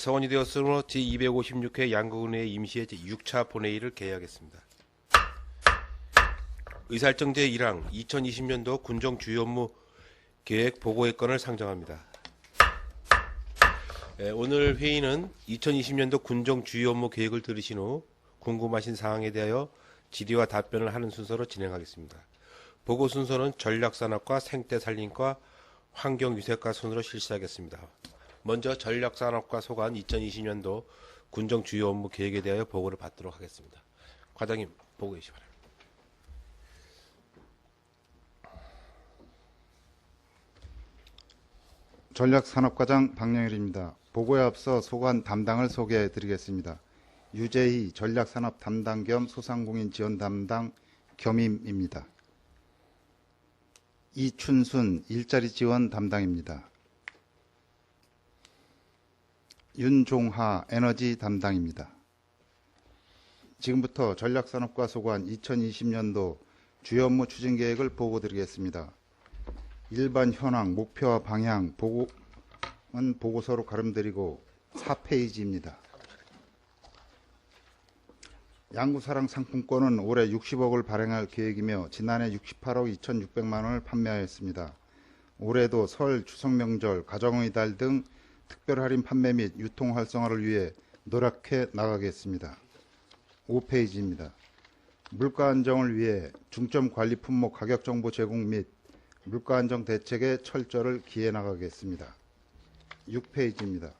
성원이 되었으므로 제256회 양국은혜의 임시회 제6차 본회의를 개회하겠습니다. 의사일정 제1항 2020년도 군정 주요 업무 계획 보고의 건을 상정합니다. 오늘 회의는 2020년도 군정 주요 업무 계획을 들으신 후 궁금하신 사항에 대하여 질의와 답변을 하는 순서로 진행하겠습니다. 보고 순서는 전략산업과 생태산림과 환경유색과 순으로 실시하겠습니다. 먼저 전략산업과 소관 2020년도 군정 주요 업무 계획에 대하여 보고를 받도록 하겠습니다. 과장님, 보고 계시 바랍니다. 전략산업과장 박영일입니다. 보고에 앞서 소관 담당을 소개해 드리겠습니다. 유재희 전략산업 담당 겸 소상공인 지원 담당 겸임입니다. 이춘순 일자리 지원 담당입니다. 윤종하 에너지 담당입니다. 지금부터 전략산업과 소관 2020년도 주요 업무 추진 계획을 보고 드리겠습니다. 일반 현황, 목표와 방향, 보고는 보고서로 가름드리고 4페이지입니다. 양구사랑 상품권은 올해 60억을 발행할 계획이며 지난해 68억 2,600만 원을 판매하였습니다. 올해도 설, 추석 명절, 가정의 달 등 특별 할인 판매 및 유통 활성화를 위해 노력해 나가겠습니다. 5페이지입니다. 물가 안정을 위해 중점 관리 품목 가격 정보 제공 및 물가 안정 대책의 철저를 기해 나가겠습니다. 6페이지입니다.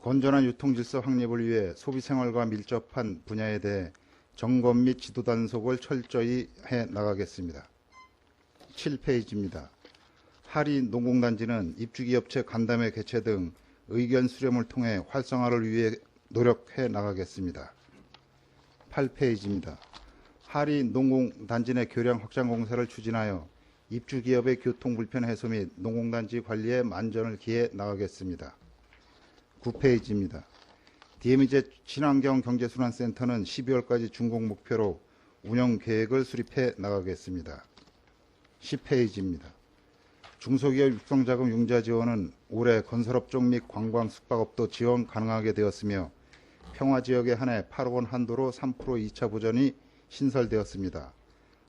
건전한 유통 질서 확립을 위해 소비 생활과 밀접한 분야에 대해 점검 및 지도 단속을 철저히 해 나가겠습니다. 7페이지입니다. 하리 농공단지는 입주기업체 간담회 개최 등 의견 수렴을 통해 활성화를 위해 노력해 나가겠습니다. 8페이지입니다. 하리 농공단지 내 교량 확장 공사를 추진하여 입주기업의 교통 불편 해소 및 농공단지 관리에 만전을 기해 나가겠습니다. 9페이지입니다. DMZ 친환경 경제순환센터는 12월까지 준공 목표로 운영 계획을 수립해 나가겠습니다. 10페이지입니다. 중소기업 육성자금 융자 지원은 올해 건설업종 및 관광 숙박업도 지원 가능하게 되었으며 평화지역에 한해 8억 원 한도로 3% 2차 보전이 신설되었습니다.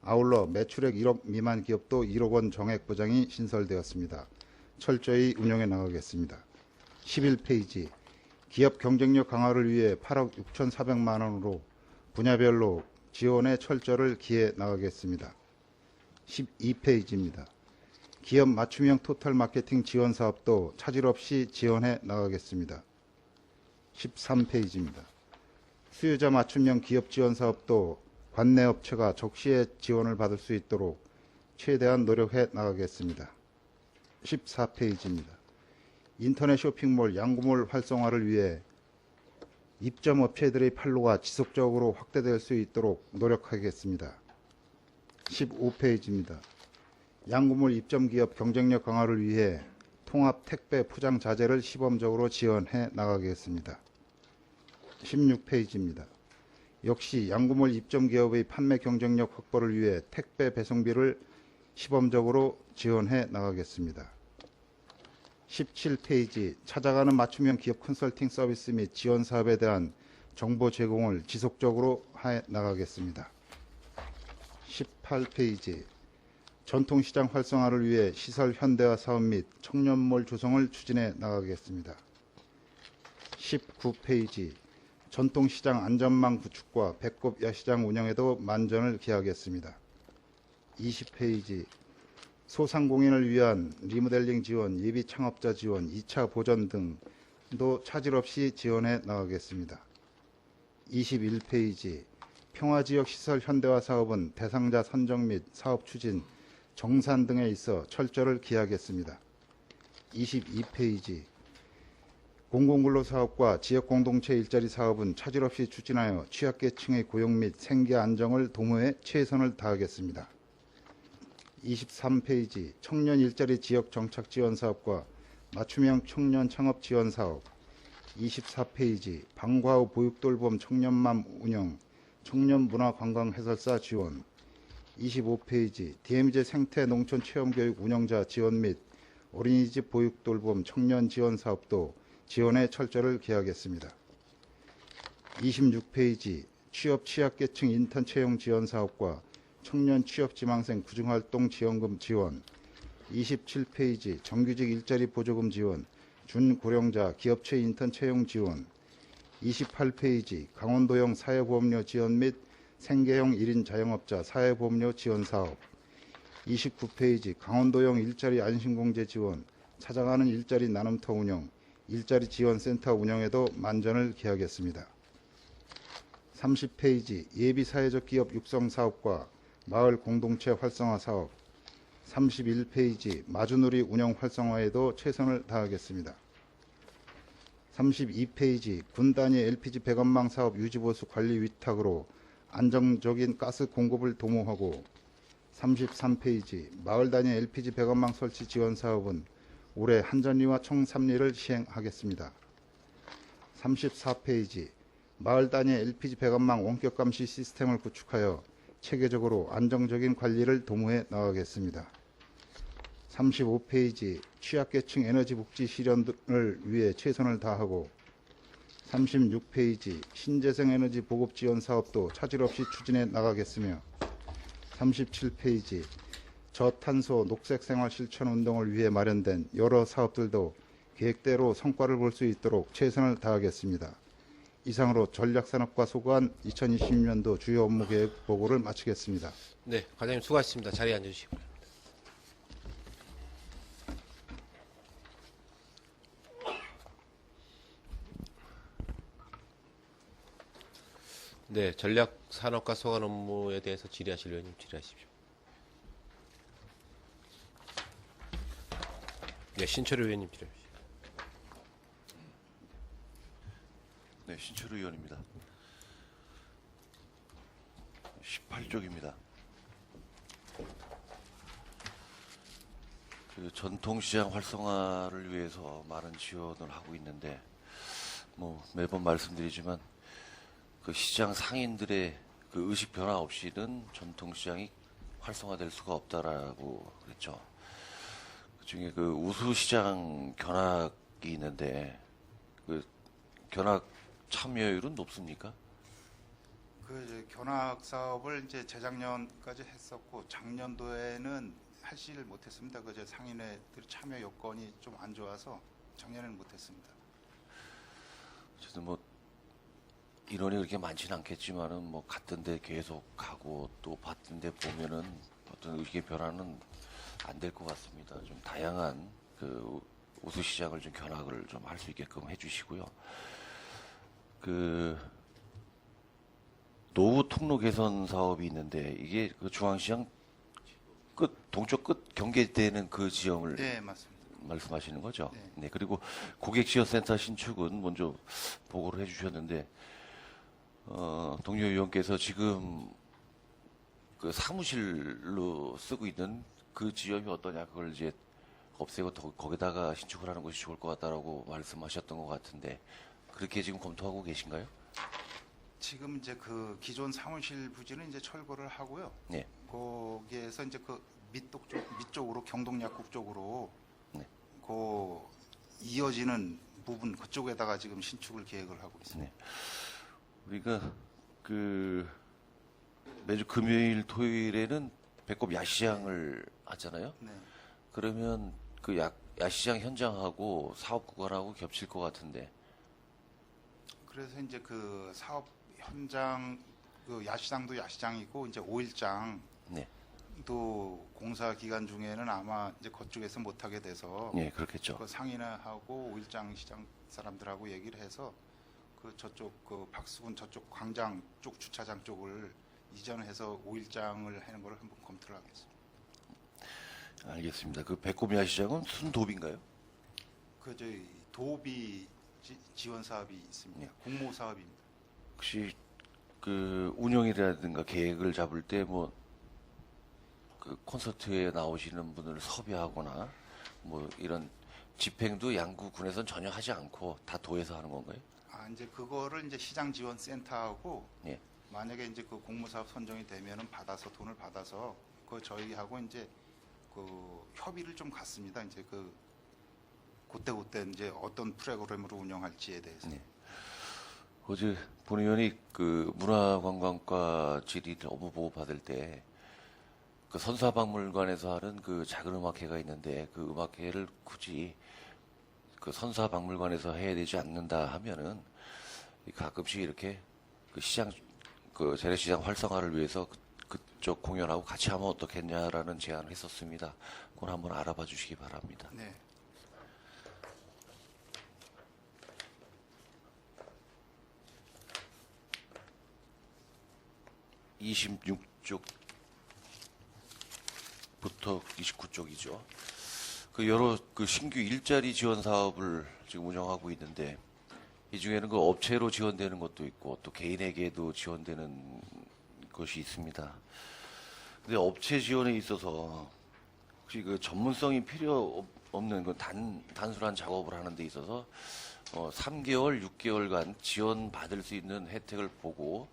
아울러 매출액 1억 미만 기업도 1억 원 정액 보장이 신설되었습니다. 철저히 운영해 나가겠습니다. 11페이지. 기업 경쟁력 강화를 위해 8억 6,400만 원으로 분야별로 지원에 철저를 기해 나가겠습니다. 12페이지입니다. 기업 맞춤형 토탈 마케팅 지원 사업도 차질 없이 지원해 나가겠습니다. 13페이지입니다. 수요자 맞춤형 기업 지원 사업도 관내 업체가 적시에 지원을 받을 수 있도록 최대한 노력해 나가겠습니다. 14페이지입니다. 인터넷 쇼핑몰 양구몰 활성화를 위해 입점 업체들의 판로가 지속적으로 확대될 수 있도록 노력하겠습니다. 15페이지입니다. 양구몰 입점 기업 경쟁력 강화를 위해 통합 택배 포장 자재를 시범적으로 지원해 나가겠습니다. 16페이지입니다. 역시 양구몰 입점 기업의 판매 경쟁력 확보를 위해 택배 배송비를 시범적으로 지원해 나가겠습니다. 17페이지. 찾아가는 맞춤형 기업 컨설팅 서비스 및 지원 사업에 대한 정보 제공을 지속적으로 해 나가겠습니다. 18페이지. 전통시장 활성화를 위해 시설 현대화 사업 및 청년몰 조성을 추진해 나가겠습니다. 19페이지. 전통시장 안전망 구축과 배꼽 야시장 운영에도 만전을 기하겠습니다. 20페이지. 소상공인을 위한 리모델링 지원, 예비 창업자 지원, 2차 보전 등도 차질 없이 지원해 나가겠습니다. 21페이지. 평화지역 시설 현대화 사업은 대상자 선정 및 사업 추진, 정산 등에 있어 철저를 기하겠습니다. 22페이지. 공공근로사업과 지역공동체 일자리 사업은 차질 없이 추진하여 취약계층의 고용 및 생계 안정을 도모해 최선을 다하겠습니다. 23페이지. 청년 일자리 지역 정착 지원 사업과 맞춤형 청년 창업 지원 사업. 24페이지. 방과 후 보육돌봄 청년맘 운영, 청년 문화관광 해설사 지원. 25페이지. DMZ 생태 농촌 체험교육 운영자 지원 및 어린이집 보육돌봄 청년 지원 사업도 지원에 철저를 기하겠습니다. 26페이지 취업 취약계층 인턴 채용 지원 사업과 청년 취업지망생 구중활동 지원금 지원. 27페이지 정규직 일자리 보조금 지원, 준고령자 기업체 인턴 채용 지원. 28페이지 강원도형 사회보험료 지원 및 생계형 1인 자영업자 사회보험료 지원 사업. 29페이지 강원도형 일자리 안심공제 지원, 찾아가는 일자리 나눔터 운영, 일자리 지원센터 운영에도 만전을 기하겠습니다. 30페이지 예비사회적 기업 육성 사업과 마을 공동체 활성화 사업. 31페이지 마주누리 운영 활성화에도 최선을 다하겠습니다. 32페이지 군 단위 LPG 배관망 사업 유지보수 관리 위탁으로 안정적인 가스 공급을 도모하고. 33페이지 마을 단위 LPG 배관망 설치 지원 사업은 올해 한전리와 청삼리를 시행하겠습니다. 34페이지 마을 단위 LPG 배관망 원격 감시 시스템을 구축하여 체계적으로 안정적인 관리를 도모해 나가겠습니다. 35페이지 취약계층 에너지 복지 실현을 위해 최선을 다하고. 36페이지 신재생 에너지 보급 지원 사업도 차질 없이 추진해 나가겠으며. 37페이지 저탄소 녹색 생활 실천 운동을 위해 마련된 여러 사업들도 계획대로 성과를 볼 수 있도록 최선을 다하겠습니다. 이상으로 전략산업과 소관 2020년도 주요 업무 계획 보고를 마치겠습니다. 네, 과장님 수고하셨습니다. 자리에 앉으시기 바랍니다. 네, 전략산업과 소관 업무에 대해서 질의하실 의원님 질의하십시오. 네, 신철 의원님 질의하십시오. 네, 신철 의원입니다. 18쪽입니다. 그 전통시장 활성화를 위해서 많은 지원을 하고 있는데, 매번 말씀드리지만 그 시장 상인들의 그 의식 변화 없이는 전통시장이 활성화될 수가 없다라고 그랬죠. 그중에 그 우수시장 견학이 있는데 그 견학 참여율은 높습니까? 그 이제 견학 사업을 이제 재작년까지 했었고 작년도에는 하지를 못했습니다. 그 이제 상인회들 참여 여건이 좀 안 좋아서 작년에는 못했습니다. 어쨌든 인원이 그렇게 많지는 않겠지만은 갔던데 계속 가고 또 봤던데 보면은 어떤 의식의 변화는 안 될 것 같습니다. 좀 다양한 그 우수 시장을 좀 견학을 좀 할 수 있게끔 해주시고요. 그 노후 통로 개선 사업이 있는데 이게 그 중앙시장 끝 동쪽 끝 경계되는 그 지형을 네, 맞습니다. 말씀하시는 거죠? 네. 네. 그리고 고객지원센터 신축은 먼저 보고를 해주셨는데 동료 의원께서 지금 그 사무실로 쓰고 있는 그 지역이 어떠냐 그걸 이제 없애고 거기다가 신축을 하는 것이 좋을 것 같다라고 말씀하셨던 것 같은데 그렇게 지금 검토하고 계신가요? 지금 이제 그 기존 사무실 부지는 이제 철거를 하고요. 네. 거기에서 이제 그 밑쪽으로 경동약국 쪽으로 네. 그 이어지는 부분 그쪽에다가 지금 신축을 계획을 하고 있습니다. 네. 우리가 그 매주 금요일 토요일에는 배꼽 야시장을 하잖아요. 네. 그러면 그 야시장 현장하고 사업 구간하고 겹칠 것 같은데. 그래서 이제 그 사업 현장 그 야시장도 야시장이고 이제 5일장 네. 또 공사 기간 중에는 아마 이제 그쪽에서 못 하게 돼서 네, 그렇겠죠. 그 상인회하고 5일장 시장 사람들하고 얘기를 해서 그 저쪽 그 박수군 저쪽 광장 쪽 주차장 쪽을 이전해서 5일장을 하는 걸 한번 검토를 하겠습니다. 알겠습니다. 그 배꼽 야시장은 순도비인가요? 그 저희 도비 지원 사업이 있습니다. 공모 사업입니다. 혹시 그 운영이라든가 계획을 잡을 때 그 콘서트에 나오시는 분을 섭외하거나 이런 집행도 양구군에서는 전혀 하지 않고 다 도에서 하는 건가요? 아 이제 그거를 이제 시장 지원 센터하고 예. 만약에 이제 그 공모 사업 선정이 되면은 돈을 받아서 그 저희하고 이제 그 협의를 좀 갖습니다. 이제 그 그때 이제 어떤 프로그램으로 운영할지에 대해서. 네. 어제 본의원이 그 문화관광과 질의 업무 보고 받을 때 그 선사박물관에서 하는 그 작은 음악회가 있는데 그 음악회를 굳이 그 선사박물관에서 해야 되지 않는다 하면은 가끔씩 이렇게 그 시장 그 재래시장 활성화를 위해서 그쪽 공연하고 같이 하면 어떻겠냐라는 제안을 했었습니다. 그건 한번 알아봐 주시기 바랍니다. 네. (26쪽) 부터 29쪽이죠. 그 여러 그 신규 일자리 지원 사업을 지금 운영하고 있는데 이 중에는 그 업체로 지원되는 것도 있고 또 개인에게도 지원되는 것이 있습니다. 근데 업체 지원에 있어서 혹시 그 전문성이 필요 없는 그 단순한 작업을 하는 데 있어서 3개월, 6개월간 지원 받을 수 있는 혜택을 보고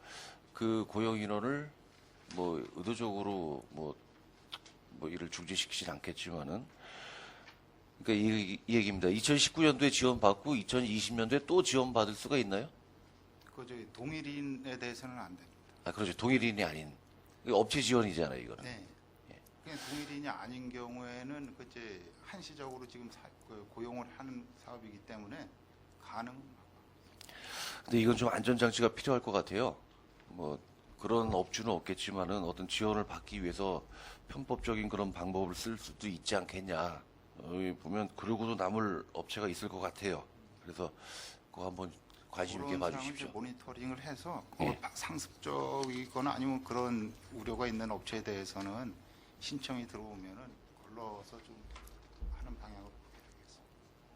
그 고용 인원을 뭐 의도적으로 뭐 이를 중지시키진 않겠지만은 그러니까 이 얘기입니다. 2019년도에 지원받고 2020년도에 또 지원받을 수가 있나요? 그 저기 동일인에 대해서는 안 됩니다. 아, 그렇죠. 동일인이 아닌 이거 업체 지원이잖아요, 이거는. 네. 그냥 동일인이 아닌 경우에는 그 이제 한시적으로 지금 그 고용을 하는 사업이기 때문에 가능합니다. 근데 이건 좀 안전장치가 필요할 것 같아요. 뭐 그런 업주는 없겠지만은 어떤 지원을 받기 위해서 편법적인 그런 방법을 쓸 수도 있지 않겠냐. 여기 보면 그러고도 남을 업체가 있을 것 같아요. 그래서 그거 한번 관심 있게 그런 사항을 봐주십시오. 이제 모니터링을 해서 예. 상습적이거나 아니면 그런 우려가 있는 업체에 대해서는 신청이 들어오면은 걸러서 좀 하는 방향으로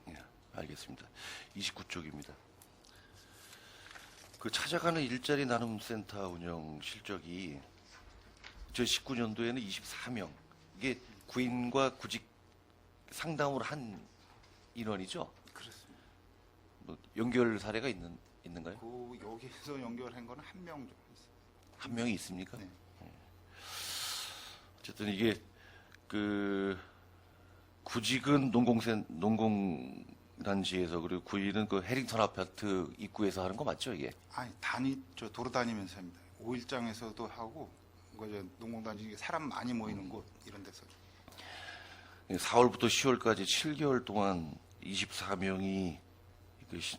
하겠습니다. 예, 알겠습니다. 29쪽입니다. 그 찾아가는 일자리 나눔 센터 운영 실적이 2019년도에는 24명. 이게 구인과 구직 상담을 한 인원이죠? 그렇습니다. 뭐 연결 사례가 있는가요? 그 여기서 연결한 거는 한 명 정도 있어요. 한 명이 있습니까? 네. 어쨌든 이게 그 구직은 농공단지에서 그리고 구인은 그 해링턴 아파트 입구에서 하는 거 맞죠, 이게? 아니 저 도로 다니면서 합니다. 5일장에서도 하고 그저 농공단지 사람 많이 모이는 곳 이런 데서. 4월부터 10월까지 7개월 동안 24명이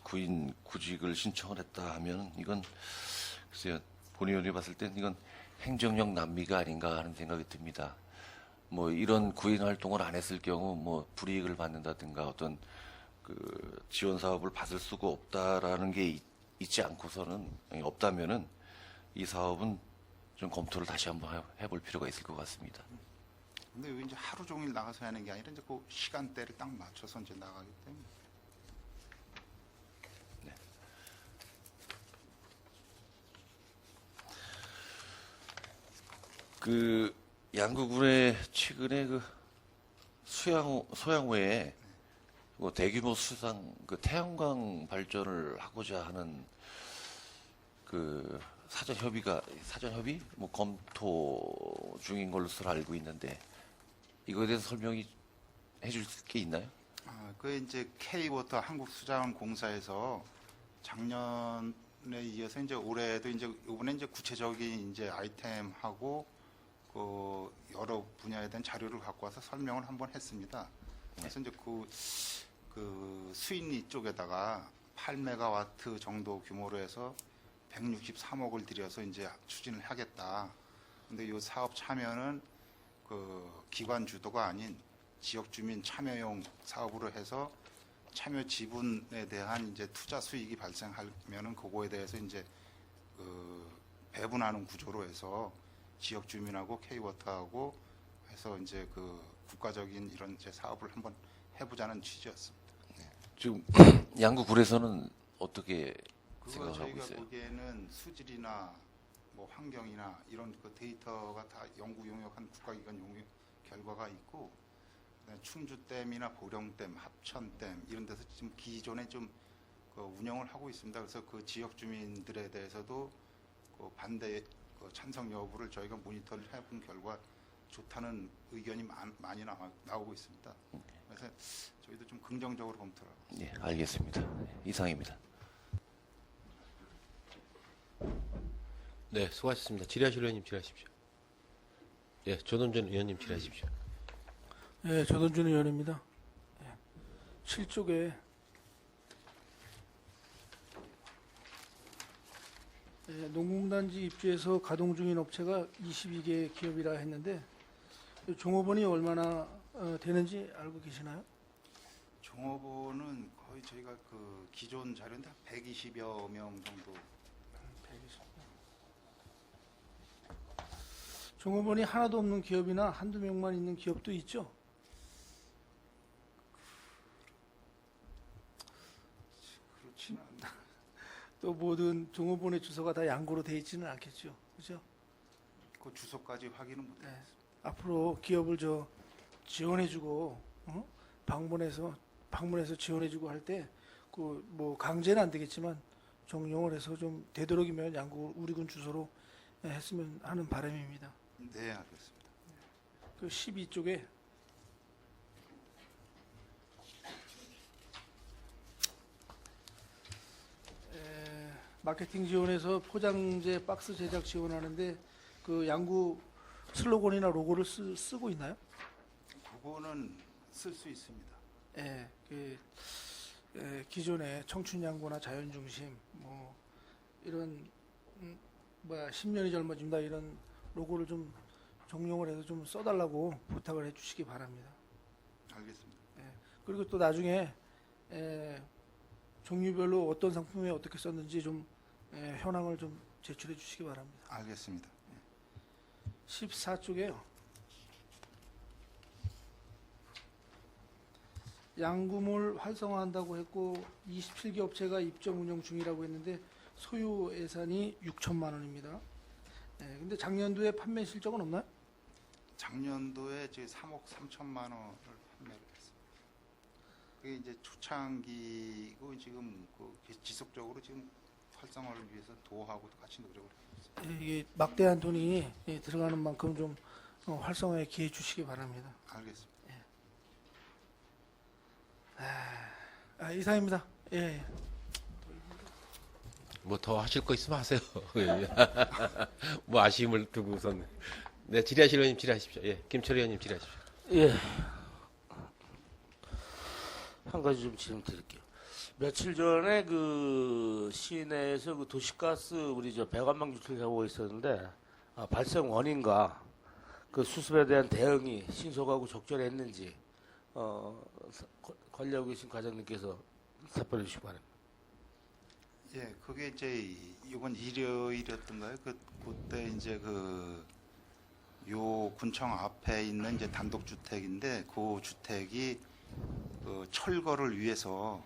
구인 구직을 신청을 했다 하면 이건 글쎄요, 본의원이 봤을 땐 이건 행정력 낭비가 아닌가 하는 생각이 듭니다. 뭐 이런 구인 활동을 안 했을 경우 뭐 불이익을 받는다든가 어떤 그 지원 사업을 받을 수가 없다라는 게 있지 않고서는 없다면은 이 사업은 좀 검토를 다시 한번 해볼 필요가 있을 것 같습니다. 근데 여기 이제 하루 종일 나가서 하는 게 아니라 이제 그 시간대를 딱 맞춰서 이제 나가기 때문에. 그 양구군의 최근에 그 소양호에 뭐 대규모 수상 그 태양광 발전을 하고자 하는 그 사전 협의 뭐 검토 중인 걸로 알고 있는데 이거에 대해서 설명이 해줄 게 있나요? 그 이제 K워터 한국수자원공사에서 작년에 이어서 이제 올해도 이제 이번에 이제 구체적인 이제 아이템하고 그 여러 분야에 대한 자료를 갖고 와서 설명을 한번 했습니다. 그래서 이제 그 수인리 쪽에다가 8메가와트 정도 규모로 해서 163억을 들여서 이제 추진을 하겠다. 근데 이 사업 참여는 그 기관 주도가 아닌 지역 주민 참여용 사업으로 해서 참여 지분에 대한 이제 투자 수익이 발생하면은 그거에 대해서 이제 그 배분하는 구조로 해서 지역 주민하고 K워터하고 해서 이제 그 국가적인 이런 이제 사업을 한번 해보자는 취지였습니다. 지금 양구군에서는 어떻게 그거 생각하고 저희가 있어요? 보기에는 수질이나 뭐 환경이나 이런 그 데이터가 다 연구 용역한 국가기관 용역 결과가 있고 그다음에 충주댐이나 보령댐, 합천댐 이런 데서 지금 기존에 좀 그 운영을 하고 있습니다. 그래서 그 지역 주민들에 대해서도 그 반대 그 찬성 여부를 저희가 모니터를 해본 결과 좋다는 의견이 많이 나오고 있습니다. 그래서 저희도 좀 긍정적으로 검토를 하고 있습니다. 예, 알겠습니다. 이상입니다. 네, 수고하셨습니다. 질의하실 의원님 질의하십시오. 예, 조동준 의원님 질의하십시오. 예, 조던준 의원입니다. 7쪽에 농공단지 입주해서 가동 중인 업체가 22개 기업이라 했는데 종업원이 얼마나 되는지 알고 계시나요? 종업원은 거의 저희가 그 기존 자료인데 120여 명 정도. 120. 종업원이 하나도 없는 기업이나 한두 명만 있는 기업도 있죠. 그렇지는 않나. 또 모든 종업원의 주소가 다 양구로 돼 있지는 않겠죠. 그죠? 그 주소까지 확인은 못해요. 네. 앞으로 기업을 지원해주고 방문해서 지원해주고 할 때 그 뭐 강제는 안 되겠지만 정용을 해서 좀 되도록이면 양구 우리군 주소로 했으면 하는 바람입니다. 네, 알겠습니다. 그 12쪽에 마케팅 지원에서 포장재 박스 제작 지원하는데 그 양구 슬로건이나 로고를 쓰고 있나요? 그거는 쓸 수 있습니다. 예, 기존의 청춘 양구나 자연 중심 뭐 이런 10년이 젊어진다 이런 로고를 좀 정용을 해서 좀 써달라고 부탁을 해주시기 바랍니다. 알겠습니다. 그리고 또 나중에 종류별로 어떤 상품에 어떻게 썼는지 좀 현황을 좀 제출해 주시기 바랍니다. 알겠습니다. 14쪽에요. 양구몰 활성화한다고 했고 27개 업체가 입점 운영 중이라고 했는데 소요 예산이 6천만 원입니다. 근데 작년도에 판매 실적은 없나요? 작년도에 저희 3억 3천만 원을 판매를 했습니다. 그게 이제 초창기고 지금 그 지속적으로 지금 활성화를 위해서 도하고도 같이 노력을 하고 있습니다. 이게 막대한 돈이 들어가는 만큼 좀 활성화에 기해 주시기 바랍니다. 알겠습니다. 이상입니다. 예. 뭐 더 하실 거 있으면 하세요. 뭐 아쉬움을 두고선. 네, 질의하실 의원님 질의하십시오. 예, 김철희 의원님 질의하십시오. 예. 한 가지 좀 질문 드릴게요. 며칠 전에 그 시내에서 그 도시가스 우리 배관망 유출 사고가 있었는데 발생 원인과 그 수습에 대한 대응이 신속하고 적절했는지 관리하고 계신 과장님께서 답변해 주시기 바랍니다. 예, 그게 이제 이번 일요일이었던가요? 그때 이제 요 군청 앞에 있는 이제 단독주택인데 그 주택이 그 철거를 위해서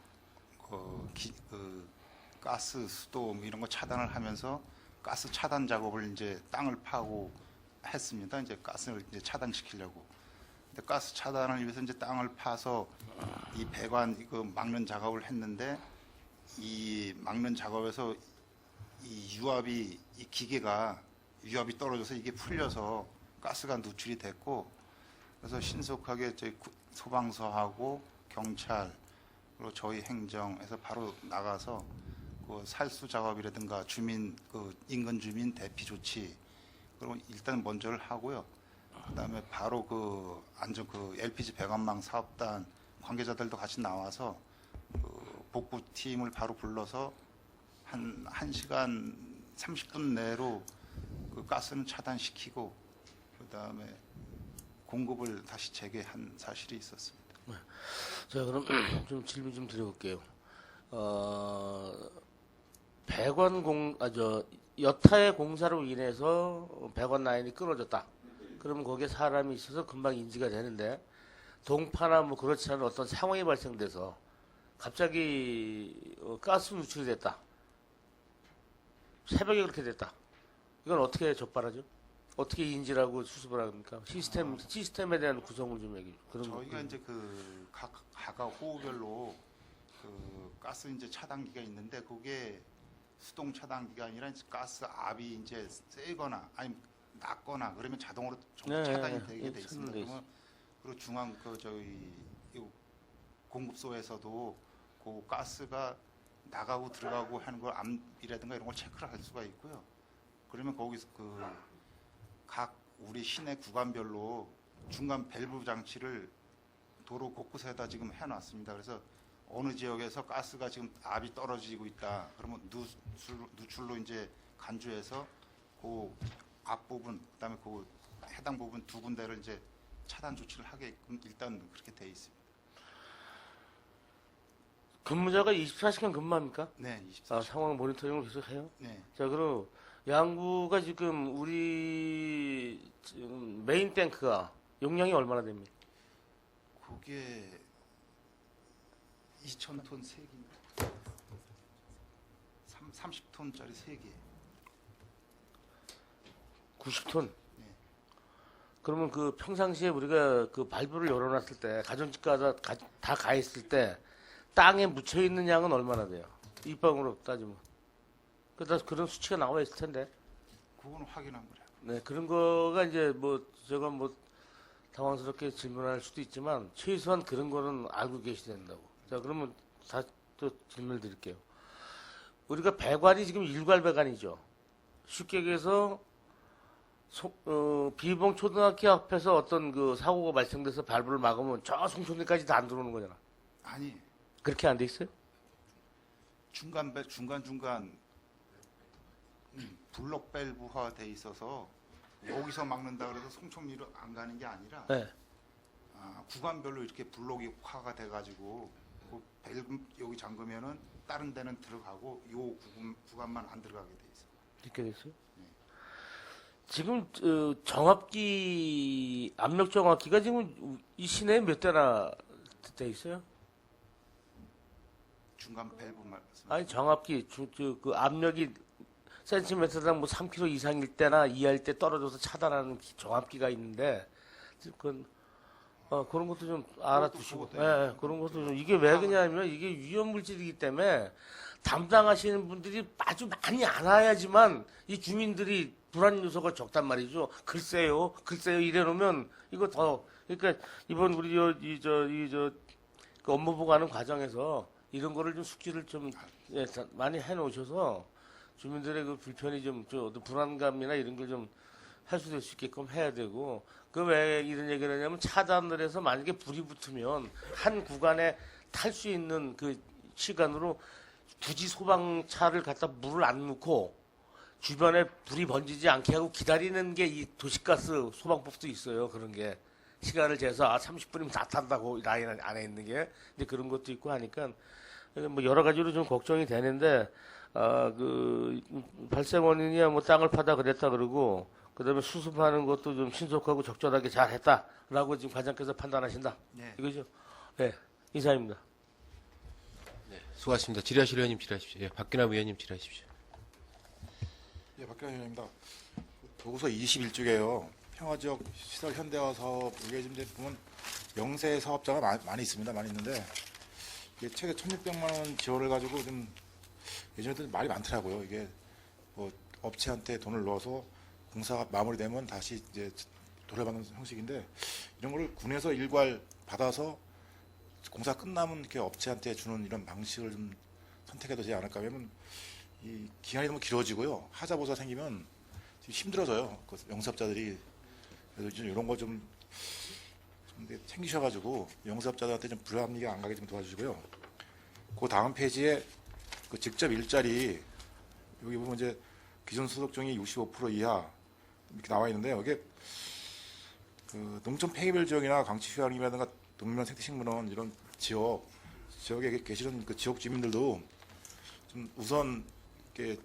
가스 수도 뭐 이런 거 차단을 하면서 가스 차단 작업을 이제 땅을 파고 했습니다. 이제 가스를 이제 차단시키려고. 근데 가스 차단을 위해서 이제 땅을 파서 이 배관 이거 막는 작업을 했는데 이 막는 작업에서 이 유압이 이 기계가 유압이 떨어져서 이게 풀려서 가스가 누출이 됐고 그래서 신속하게 저희 소방서하고 경찰 그리고 저희 행정에서 바로 나가서 그 살수 작업이라든가 주민 인근 주민 대피 조치 그리고 일단 먼저를 하고요. 그다음에 바로 LPG 배관망 사업단 관계자들도 같이 나와서 복구팀을 바로 불러서 한 1시간 30분 내로 그 가스는 차단시키고 그다음에 공급을 다시 재개한 사실이 있었습니다. 자, 그럼 좀 질문 좀 드려볼게요. 여타의 공사로 인해서 배관 라인이 끊어졌다. 그러면 거기에 사람이 있어서 금방 인지가 되는데 동파나 뭐 그렇지 않은 어떤 상황이 발생돼서 갑자기 가스 누출이 됐다. 새벽에 그렇게 됐다. 이건 어떻게 적발하죠? 어떻게 인지를 하고 수습을 합니까? 시스템에 대한 구성을 좀 얘기. 저희가 이제 각 호흡별로 가스 이제 차단기가 있는데 그게 수동 차단기가 아니라 가스 압이 이제 세거나 아니 낮거나 그러면 자동으로 좀 네, 차단이 네, 되게 네, 돼 있습니다. 차단돼 있어요. 그러면 그리고 중앙 이 공급소에서도 그 가스가 나가고 들어가고 하는 걸 암이라든가 이런 걸 체크를 할 수가 있고요. 그러면 거기서 그 각 우리 시내 구간별로 중간 밸브 장치를 도로 곳곳에다 지금 해놨습니다. 그래서 어느 지역에서 가스가 지금 압이 떨어지고 있다. 그러면 누출로 이제 간주해서 그 앞부분, 그다음에 그 해당 부분 두 군데를 이제 차단 조치를 하게끔 일단 그렇게 돼 있습니다. 근무자가 24시간 근무합니까? 네, 24시간. 상황 모니터링을 계속 해요? 네, 자, 그럼 양구가 지금 우리 지금 메인 탱크가 용량이 얼마나 됩니까? 그게 2,000톤 3개인가? 30톤짜리 3개. 90톤. 네. 그러면 그 평상시에 우리가 그 발부를 열어놨을 때 가정집가다 다 가 있을 때 땅에 묻혀 있는 양은 얼마나 돼요? 입방으로 따지면. 그다 그런 수치가 나와 있을 텐데. 그거는 확인한 거래요. 네, 그런 거가 이제 뭐 제가 뭐 당황스럽게 질문할 수도 있지만 최소한 그런 거는 알고 계셔야 된다고. 자, 그러면 다시 또 질문을 드릴게요. 우리가 배관이 지금 일괄 배관이죠. 쉽게 얘기해서 비봉 초등학교 앞에서 어떤 그 사고가 발생돼서 발부를 막으면 저 송촌리까지 다 안 들어오는 거잖아. 아니, 그렇게 안 돼 있어요? 중간 블록 밸브화 돼 있어서 여기서 막는다 그래서 송촌리로 안 가는 게 아니라 네. 구간별로 이렇게 블록이 화가 돼 가지고 그 밸브 여기 잠그면은 다른 데는 들어가고 요 구간만 안 들어가게 돼 있어요. 이렇게 됐어요? 지금 정압기 압력 정압기가 지금 이 시내에 몇 대나 돼 있어요? 중간 밸브 말씀. 아니 정압기 그 압력이 센티미터당 뭐 3kg 이상일 때나 이하일 때 떨어져서 차단하는 정압기가 있는데 그건 그런 것도 좀 알아두시고, 그것도 예, 그런 것도 좀 이게 왜 그러냐면 이게 위험 물질이기 때문에 담당하시는 분들이 아주 많이 알아야지만 이 주민들이 불안 요소가 적단 말이죠. 글쎄요 이래놓으면 이거 더 그러니까 이번 우리 그 업무 보고하는 과정에서 이런 거를 좀 숙지를 좀 많이 해놓으셔서 주민들의 그 불편이 좀 어떤 불안감이나 이런 걸 좀 해소될 수 있게끔 해야 되고 그 왜 이런 얘기를 하냐면 차단을 해서 만약에 불이 붙으면 한 구간에 탈 수 있는 그 시간으로 굳이 소방차를 갖다 물을 안 넣고 주변에 불이 번지지 않게 하고 기다리는 게 이 도시가스 소방법도 있어요. 그런 게 시간을 재서 30분이면 다 탄다고 라인 안에 있는 게 근데 그런 것도 있고 하니까 뭐 여러 가지로 좀 걱정이 되는데 그 발생 원인이야 뭐 땅을 파다 그랬다 그러고 그다음에 수습하는 것도 좀 신속하고 적절하게 잘했다라고 지금 과장께서 판단하신다. 네. 이거죠? 네, 이상입니다. 수고하셨습니다. 질의하실 의원님 질의하십시오. 예, 박기남 의원님 질의하십시오. 예, 박근혜 의원입니다. 도구서 21쪽에요. 평화지역 시설 현대화 사업 이게 지금 이제 보면 영세 사업자가 많이 있습니다. 많이 있는데 이게 최대 1,600만 원 지원을 가지고 좀 예전에도 말이 많더라고요. 이게 뭐 업체한테 돈을 넣어서 공사가 마무리되면 다시 이제 돌려받는 형식인데 이런 거를 군에서 일괄 받아서 공사 끝나면 이렇게 업체한테 주는 이런 방식을 좀 선택해도 되지 않을까. 왜냐면 이 기간이 너무 길어지고요. 하자보사 생기면 힘들어져요. 그 영세업자들이. 그래서 좀 이런 거 좀 챙기셔가지고 영세업자들한테 좀 불합리가 안 가게 좀 도와주시고요. 그 다음 페이지에 그 직접 일자리 여기 보면 이제 기존 소득종이 65% 이하 이렇게 나와 있는데 여기 그 농촌 폐기별 지역이나 강치 휴양림이라든가 동면 생태식물원 이런 지역에 계시는 그 지역 주민들도 좀 우선 이렇게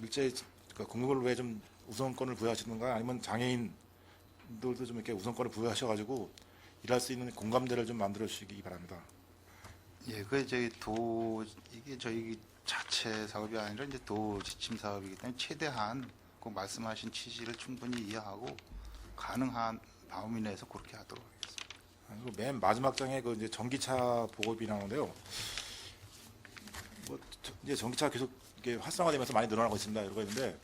일자리 그러니까 공급을 왜 좀 우선권을 부여하시는가 아니면 장애인들도 좀 이렇게 우선권을 부여하셔가지고 일할 수 있는 공감대를 좀 만들어 주시기 바랍니다. 예, 이게 저희 자체 사업이 아니라 이제 도 지침 사업이기 때문에 최대한 그 말씀하신 취지를 충분히 이해하고 가능한 범위 내에서 그렇게 하도록 하겠습니다. 그리고 맨 마지막 장에 그 이제 전기차 보급이 나오는데요. 뭐 이제 전기차 계속 이게 활성화되면서 많이 늘어나고 있습니다. 이러고 있는데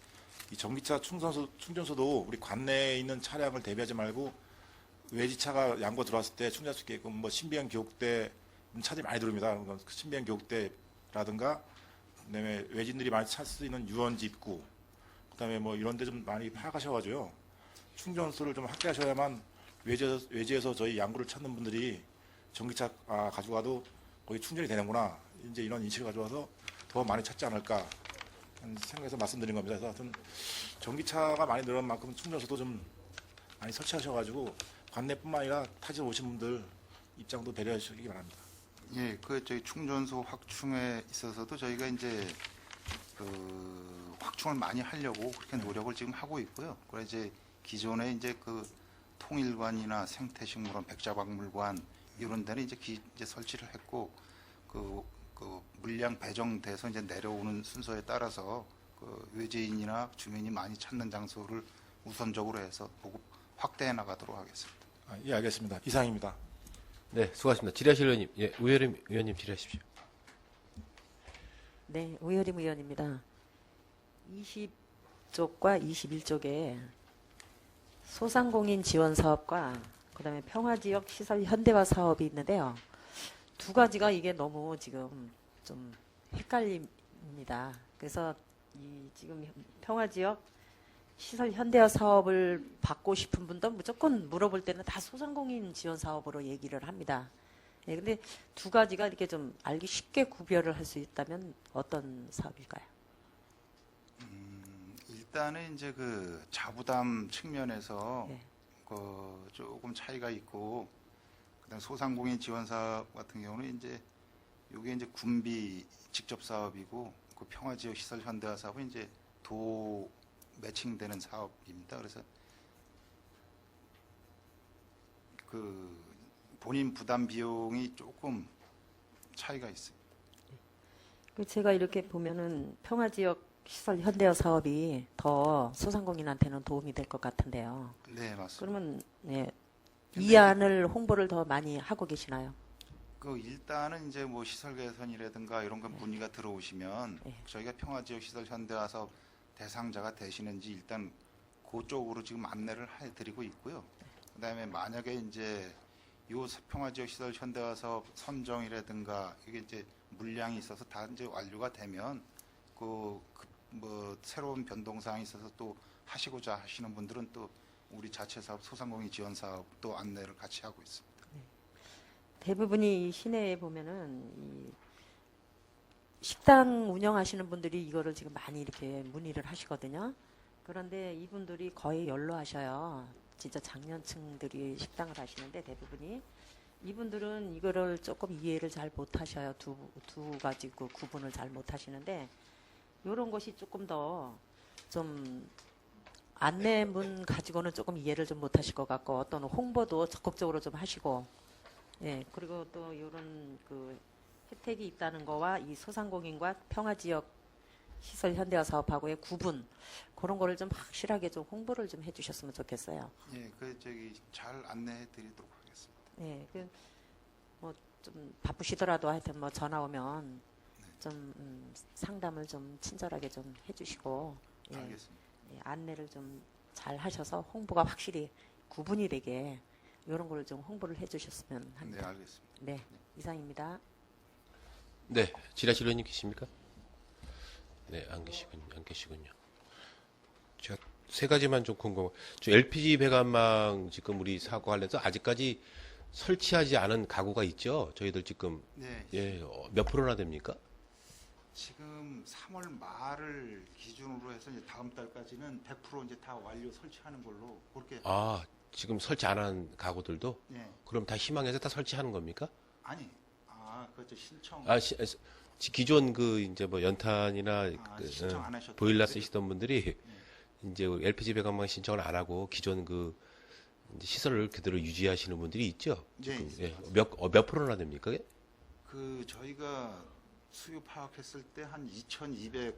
이 전기차 충전소도 우리 관내에 있는 차량을 대비하지 말고 외지차가 양고 들어왔을 때 충전할 수 있게끔 뭐 신비한 교육대 차들이 많이 들어옵니다. 그 신비한 교육대라든가 그다음에 외진들이 많이 찾을 수 있는 유원지 입구 그다음에 뭐 이런 데 좀 많이 파악하셔가지고요. 충전소를 좀 확대하셔야만 외지에서 저희 양구를 찾는 분들이 전기차 가지고 가도 거기 충전이 되는구나. 이제 이런 인식을 가져와서 더 많이 찾지 않을까 하는 생각해서 말씀드린 겁니다. 그래서 하여튼 전기차가 많이 늘어난 만큼 충전소도 좀 많이 설치하셔가지고 관내뿐만 아니라 타지로 오신 분들 입장도 배려해 주시기 바랍니다. 예, 그 저희 충전소 확충에 있어서도 저희가 이제 그 확충을 많이 하려고 그렇게 노력을 지금 하고 있고요. 그래 이제 기존에 이제 그 통일관이나 생태식물원, 백자박물관 이런 데는 이제 설치를 했고 그 물량 배정돼서 이제 내려오는 순서에 따라서 그 외지인이나 주민이 많이 찾는 장소를 우선적으로 해서 보급 확대해 나가도록 하겠습니다. 예, 알겠습니다. 이상입니다. 네, 수고하셨습니다. 질의하실 의원님, 예, 우여림 의원님 질의하십시오. 네, 우여림 의원입니다. 20쪽과 21쪽에 소상공인 지원 사업과 그다음에 평화지역 시설 현대화 사업이 있는데요. 두 가지가 이게 너무 지금 좀 헷갈립니다. 그래서 이 지금 평화지역 시설 현대화 사업을 받고 싶은 분도 무조건 물어볼 때는 다 소상공인 지원 사업으로 얘기를 합니다. 예, 근데 두 가지가 이렇게 좀 알기 쉽게 구별을 할 수 있다면 어떤 사업일까요? 일단은 이제 그 자부담 측면에서 네. 그 조금 차이가 있고 그다음 소상공인 지원 사업 같은 경우는 이제 이게 이제 군비 직접 사업이고 그 평화지역 시설 현대화 사업은 이제 도 매칭되는 사업입니다. 그래서 그 본인 부담 비용이 조금 차이가 있어요. 그 제가 이렇게 보면은 평화지역 시설 현대화 사업이 더 소상공인한테는 도움이 될 것 같은데요. 네, 맞습니다. 그러면 예, 이 안을 홍보를 더 많이 하고 계시나요? 그 일단은 이제 뭐 시설 개선이라든가 이런 건 문의가 들어오시면 네. 저희가 평화지역 시설 현대화 사업 대상자가 되시는지 일단 그쪽으로 지금 안내를 해드리고 있고요. 그다음에 만약에 이제 요 평화지역 시설 현대화 사업 선정이라든가 이게 이제 물량이 있어서 다 이제 완료가 되면 뭐 새로운 변동 사항이 있어서 또 하시고자 하시는 분들은 또 우리 자체 사업 소상공인 지원 사업도 안내를 같이 하고 있습니다. 대부분이 이 시내에 보면은 이 식당 운영하시는 분들이 이거를 지금 많이 이렇게 문의를 하시거든요. 그런데 이분들이 거의 연로하셔요. 진짜 장년층들이 식당을 하시는데 대부분이 이분들은 이거를 조금 이해를 잘 못하셔요. 두 가지 그 구분을 잘 못하시는데 이런 것이 조금 더 좀 안내문 가지고는 조금 이해를 좀 못하실 것 같고 어떤 홍보도 적극적으로 좀 하시고 예 그리고 또 이런 그 혜택이 있다는 거와 이 소상공인과 평화지역 시설 현대화 사업하고의 구분 그런 거를 좀 확실하게 좀 홍보를 좀 해주셨으면 좋겠어요. 예, 그 저기 잘 안내해 드리도록 하겠습니다. 예, 그 뭐 좀 바쁘시더라도 하여튼 뭐 전화 오면 좀 상담을 좀 친절하게 좀 해주시고 예, 알겠습니다. 예, 안내를 좀 잘 하셔서 홍보가 확실히 구분이 되게 이런 거를 좀 홍보를 해주셨으면 네, 합니다. 알겠습니다. 네, 이상입니다. 네, 질의하실 의원님 계십니까? 네, 안 계시군요. 제가 세 가지만 좀 궁금해요. 저 LPG 배관망 지금 우리 사고 관련해서 아직까지 설치하지 않은 가구가 있죠? 저희들 지금 네, 예, 몇 프로나 됩니까? 지금 3월 말을 기준으로 해서 이제 다음 달까지는 100% 이제 다 완료 설치하는 걸로 그렇게 아, 지금 설치 안 한 가구들도? 예. 그럼 다 희망해서 다 설치하는 겁니까? 아니. 그저 신청 기존 그 이제 뭐 연탄이나 신청 안 하셨던 보일러 분들이? 쓰시던 분들이 이제 LPG 배관망 신청을 안 하고 기존 그 이제 시설을 그대로 유지하시는 분들이 있죠. 네, 지금, 있습니다. 몇 프로나 됩니까? 그게? 그 저희가 수요 파악했을 때 한 2,200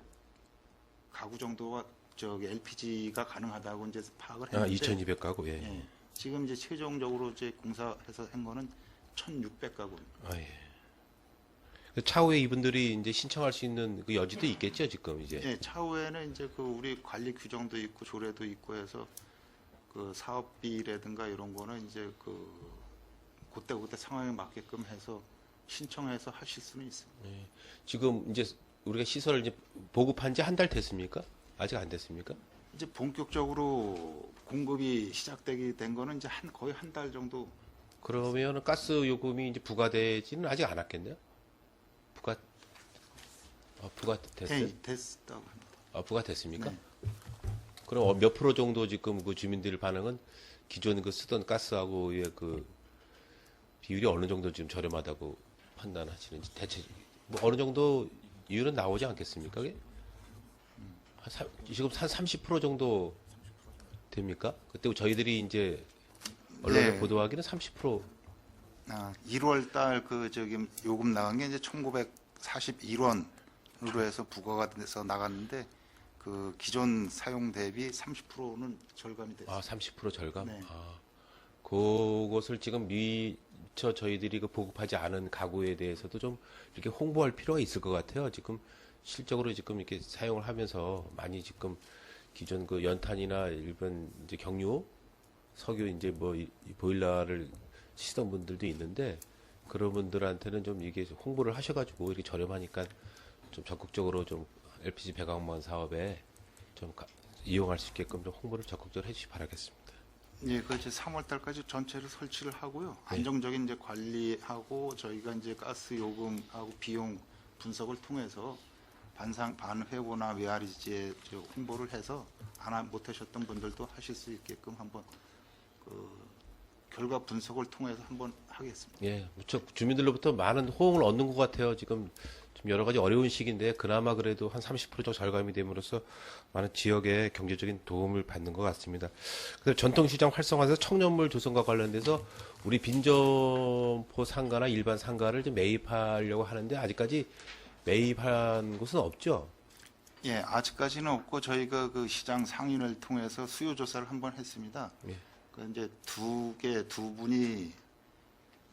가구 정도가 저기 LPG가 가능하다고 이제 파악을 아, 했는데 2,200 가구. 예. 예. 지금 이제 최종적으로 이제 공사해서 한 거는 1,600 가구입니다. 아, 예. 차후에 이분들이 이제 신청할 수 있는 그 여지도 있겠죠, 지금 이제. 예, 차후에는 이제 그 우리 관리 규정도 있고 조례도 있고 해서 그 사업비라든가 이런 거는 이제 그 그때 상황에 맞게끔 해서 신청해서 하실 수는 있습니다. 지금 이제 우리가 시설을 이제 보급한 지 한 달 됐습니까? 아직 안 됐습니까? 이제 본격적으로 공급이 시작되게 된 거는 이제 거의 한 달 정도. 그러면 가스 요금이 이제 부과되지는 아직 않았겠네요? 부과됐어요? 예, 됐다고 합니다. 부과됐습니까? 네. 그럼 몇 프로 정도 지금 그 주민들 반응은 기존 그 쓰던 가스하고의 그 비율이 어느 정도 지금 저렴하다고 판단하시는지 대체 뭐 어느 정도 이유는 나오지 않겠습니까? 그게? 지금 한 30% 정도 됩니까? 그때 저희들이 이제 언론에 네. 보도하기는 30%. 1월 달 그 저기 요금 나간 게 이제 1941원으로 해서 부과가 돼서 나갔는데 그 기존 사용 대비 30%는 절감이 됐어요. 30% 절감? 네. 그것을 지금 미처 저희들이 그 보급하지 않은 가구에 대해서도 좀 이렇게 홍보할 필요가 있을 것 같아요. 지금 실적으로 지금 이렇게 사용을 하면서 많이 지금 기존 그 연탄이나 일반 이제 경유, 석유 이제 뭐 이 보일러를 쓰던 분들도 있는데 그런 분들한테는 좀 이게 홍보를 하셔가지고 이렇게 저렴하니까 좀 적극적으로 좀 LPG 배관망 사업에 좀 이용할 수 있게끔 좀 홍보를 적극적으로 해주시 기 바라겠습니다. 예, 그 이제 3월 달까지 전체를 설치를 하고요. 안정적인 이제 관리하고 저희가 이제 가스 요금하고 비용 분석을 통해서 반회고나 외아리지에 홍보를 해서 못 하셨던 분들도 하실 수 있게끔 한번 그 결과 분석을 통해서 한번 하겠습니다. 예, 무척 주민들로부터 많은 호응을 얻는 것 같아요. 지금 좀 여러 가지 어려운 시기인데 그나마 그래도 한 30% 정도 절감이 됨으로써 많은 지역의 경제적인 도움을 받는 것 같습니다. 그래서 전통시장 활성화에서 청년물 조성과 관련돼서 우리 빈점포 상가나 일반 상가를 좀 매입하려고 하는데 아직까지 매입한 곳은 없죠. 예, 아직까지는 없고 저희가 그 시장 상인을 통해서 수요 조사를 한번 했습니다. 예. 그 이제 두 분이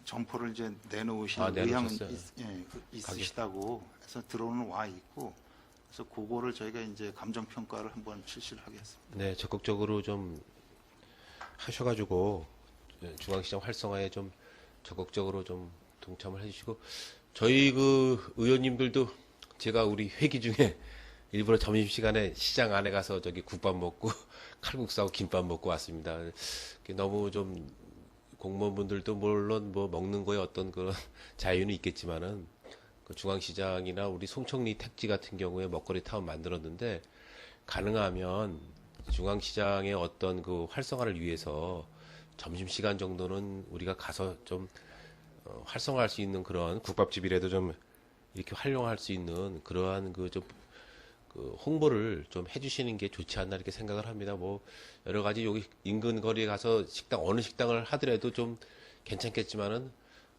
점포를 이제 내놓으시는 의향은 내놓으셨어요. 있으시다고 해서 들어오는 와 있고 그래서 그거를 저희가 이제 감정 평가를 한번 실시를 하겠습니다. 네, 적극적으로 좀 하셔가지고 중앙시장 활성화에 좀 적극적으로 좀 동참을 해주시고 저희 그 의원님들도 제가 우리 회기 중에 일부러 점심시간에 시장 안에 가서 저기 국밥 먹고 칼국수하고 김밥 먹고 왔습니다. 너무 좀 공무원분들도 물론 뭐 먹는 거에 어떤 그런 자유는 있겠지만은 그 중앙시장이나 우리 송청리 택지 같은 경우에 먹거리 타운 만들었는데 가능하면 중앙시장의 어떤 그 활성화를 위해서 점심시간 정도는 우리가 가서 좀 활성화할 수 있는 그런 국밥집이라도 좀 이렇게 활용할 수 있는 그러한 그 좀 그 홍보를 좀 해주시는 게 좋지 않나 이렇게 생각을 합니다. 뭐 여러 가지 여기 인근 거리에 가서 식당 어느 식당을 하더라도 좀 괜찮겠지만은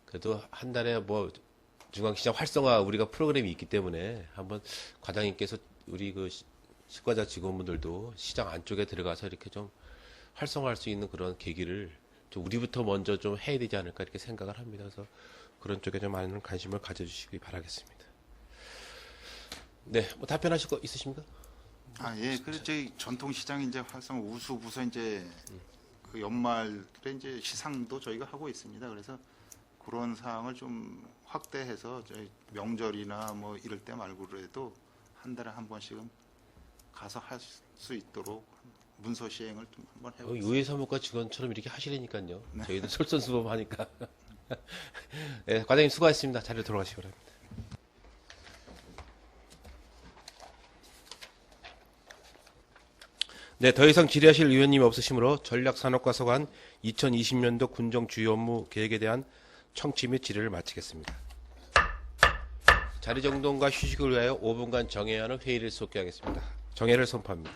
그래도 한 달에 뭐 중앙시장 활성화 우리가 프로그램이 있기 때문에 한번 과장님께서 우리 그 식과자 직원분들도 시장 안쪽에 들어가서 이렇게 좀 활성화할 수 있는 그런 계기를 좀 우리부터 먼저 좀 해야 되지 않을까 이렇게 생각을 합니다. 그래서 그런 쪽에 좀 많은 관심을 가져주시기 바라겠습니다. 네, 뭐 답변하실 거 있으십니까? 예, 그래서 저희 전통시장 이제 활성화 우수부서 이제 그 연말에 이제 시상도 저희가 하고 있습니다. 그래서 그런 사항을 좀 확대해서 저희 명절이나 뭐 이럴 때 말고라도 한 달에 한 번씩은 가서 할 수 있도록 문서 시행을 좀 한번 해보겠습니다. 의회 사무과 직원처럼 이렇게 하시라니까요. 저희도 솔선수범하니까. 네, 과장님 수고하셨습니다. 자리로 돌아가시기 바랍니다. 네, 더 이상 질의하실 의원님이 없으시므로 전략산업과 서관 2020년도 군정 주요 업무 계획에 대한 청취 및 질의를 마치겠습니다. 자리 정돈과 휴식을 위하여 5분간 정회하는 회의를 속개하겠습니다. 정회를 선포합니다.